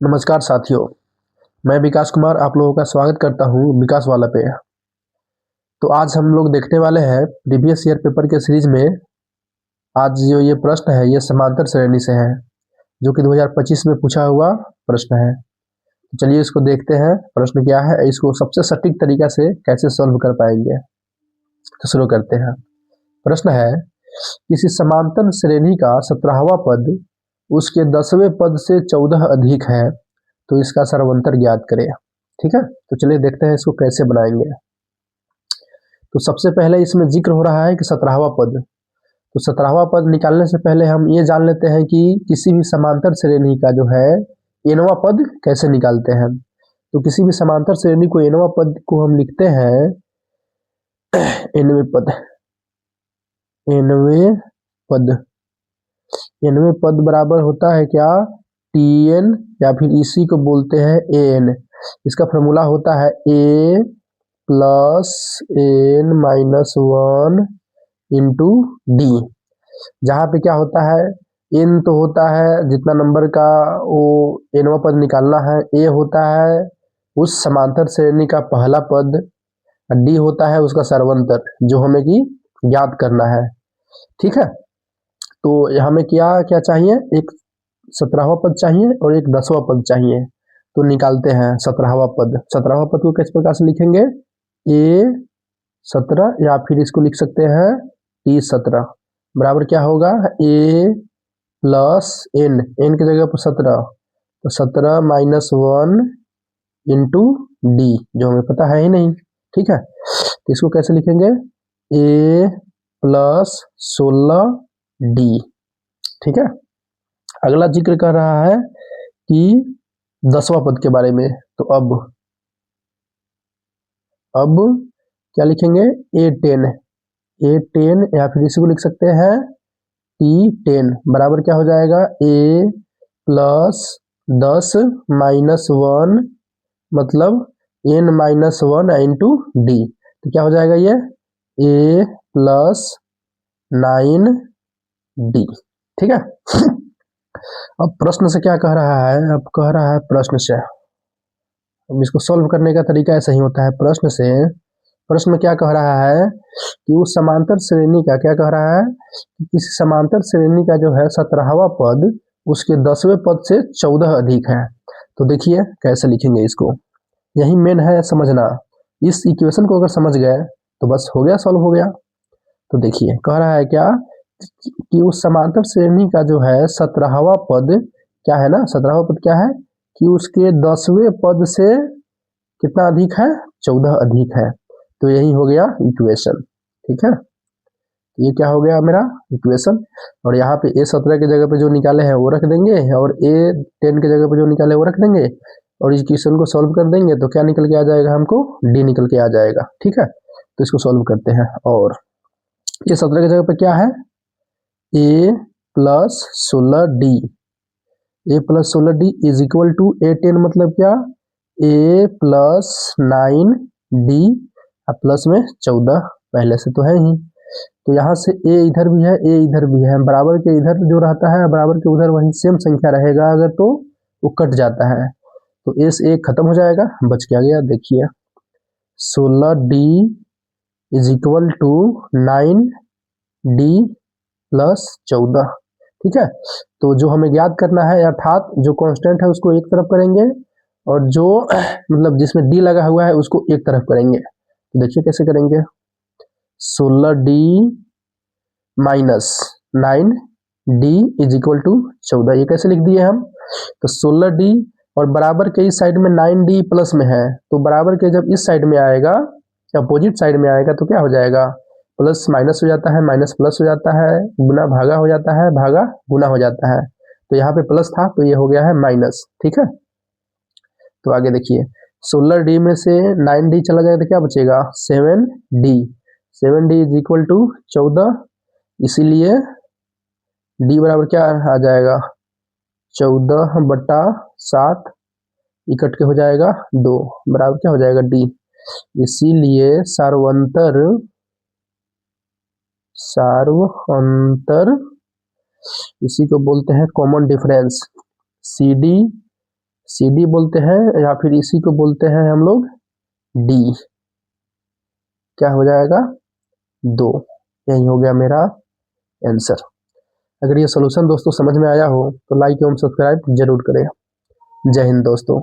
नमस्कार साथियों, मैं विकास कुमार आप लोगों का स्वागत करता हूं विकास वाला पे। तो आज हम लोग देखने वाले हैं प्रीवियस ईयर पेपर के सीरीज में। आज जो ये प्रश्न है ये समांतर श्रेणी से है, जो कि 2025 में पूछा हुआ प्रश्न है। तो चलिए इसको देखते हैं, प्रश्न क्या है, इसको सबसे सटीक तरीका से कैसे सॉल्व कर पाएंगे। तो शुरू करते हैं। प्रश्न है, किसी समांतर श्रेणी का 17वां पद उसके 10वें पद से 14 अधिक है, तो इसका सर्वांतर ज्ञात करें। ठीक है, तो चलिए देखते हैं इसको कैसे बनाएंगे। तो सबसे पहले इसमें जिक्र हो रहा है कि 17वां पद, तो 17वां पद निकालने से पहले हम ये जान लेते हैं कि किसी भी समांतर श्रेणी का जो है nवां पद कैसे निकालते हैं। तो किसी भी समांतर श्रेणी को nवां पद को हम लिखते हैं nवें पद, nवें पद, nवें पद बराबर होता है क्या, tn, या फिर इसी को बोलते हैं an। इसका फॉर्मूला होता है a plus n minus 1 into D, जहाँ पे क्या होता है, n तो होता है जितना नंबर का वो nवां पद निकालना है, a होता है उस समांतर श्रेणी का पहला पद, d होता है उसका सर्वांतर जो हमें की ज्ञात करना है। ठीक है, तो हमें क्या क्या चाहिए, एक 17वां पद चाहिए और एक 10वां पद चाहिए। तो निकालते हैं 17वां पद। 17वां पद को किस प्रकार से लिखेंगे, a17, या फिर इसको लिख सकते हैं t17 बराबर क्या होगा, a प्लस n की जगह पर 17, तो 17 माइनस 1 इंटू डी, जो हमें पता है ही नहीं। ठीक है, तो इसको कैसे लिखेंगे, a प्लस 16d। ठीक है, अगला जिक्र कर रहा है कि 10वां पद के बारे में। तो अब क्या लिखेंगे, a10, या फिर इसी को लिख सकते हैं t10 बराबर क्या हो जाएगा, a प्लस 10 माइनस 1 मतलब n माइनस 1 इंटू डी, तो क्या हो जाएगा ये a प्लस 9d। ठीक है, अब प्रश्न से क्या कह रहा है, अब कह रहा है प्रश्न से, अब इसको सॉल्व करने का तरीका ऐसा ही होता है। प्रश्न से, प्रश्न में क्या कह रहा है कि उस समांतर श्रेणी का, क्या कह रहा है कि किसी समांतर श्रेणी का जो है 17वां पद उसके 10वें पद से 14 अधिक है। तो देखिए कैसे लिखेंगे इसको, यही मेन है समझना। इस इक्वेशन को अगर समझ गए तो बस हो गया, सॉल्व हो गया। तो देखिए कह रहा है क्या कि उस समांतर श्रेणी का जो है 17वां पद क्या है ना, 17वां पद क्या है कि उसके 10वें पद से कितना अधिक है, 14 अधिक है। तो यही हो गया इक्वेशन। ठीक है, ये क्या हो गया मेरा इक्वेशन, और यहाँ पे a17 की जगह पे जो निकाले हैं वो रख देंगे, और a10 की जगह पे जो निकाले वो रख देंगे, और इस क्वेश्चन को सॉल्व कर देंगे तो क्या निकल के आ जाएगा, हमको d निकल के आ जाएगा। ठीक है, तो इसको सॉल्व करते हैं। और a17 की जगह पे क्या है, a plus 16d, a plus 16d is equal to a10 मतलब क्या, a प्लस 9d प्लस में 14 पहले से तो है ही। तो यहाँ से a इधर भी है, a इधर भी है, बराबर के इधर जो रहता है बराबर के उधर वही सेम संख्या रहेगा, अगर तो वो कट जाता है तो a से 1 खत्म हो जाएगा, बच क्या गया, देखिए 16d is equal to 9d plus 14। ठीक है, तो जो हमें याद करना है, अर्थात जो कांस्टेंट है उसको एक तरफ करेंगे, और जो मतलब जिसमें d लगा हुआ है उसको एक तरफ करेंगे। तो देखिए कैसे करेंगे, 16d minus 9d is equal to 14, ये कैसे लिख दिए हम, तो 16d और बराबर के इस साइड में 9d प्लस में है, तो बराबर के जब इस साइड में आएगा, अपोजिट साइड में आएगा तो क्या हो जाएगा, प्लस माइनस हो जाता है, माइनस प्लस हो जाता है, गुना भागा हो जाता है, भागा गुना हो जाता है। तो यहाँ पे प्लस था तो ये हो गया है माइनस। ठीक है, तो आगे देखिए 16d में से 9d चला जाएगा तो क्या बचेगा, 7d, 7d is equal to 14, इसीलिए d बराबर क्या आ जाएगा, 14/7, इकट के हो जाएगा 2, बराबर क्या हो जाएगा d। इसीलिए सार्वअंतर इसी को बोलते हैं common difference, CD C D बोलते हैं या फिर इसी को बोलते हैं हम लोग डी। क्या हो जाएगा? 2। यही हो गया मेरा आंसर। अगर ये सॉल्यूशन दोस्तों समझ में आया हो तो लाइक एवं सब्सक्राइब जरूर करें। जय हिंद दोस्तों।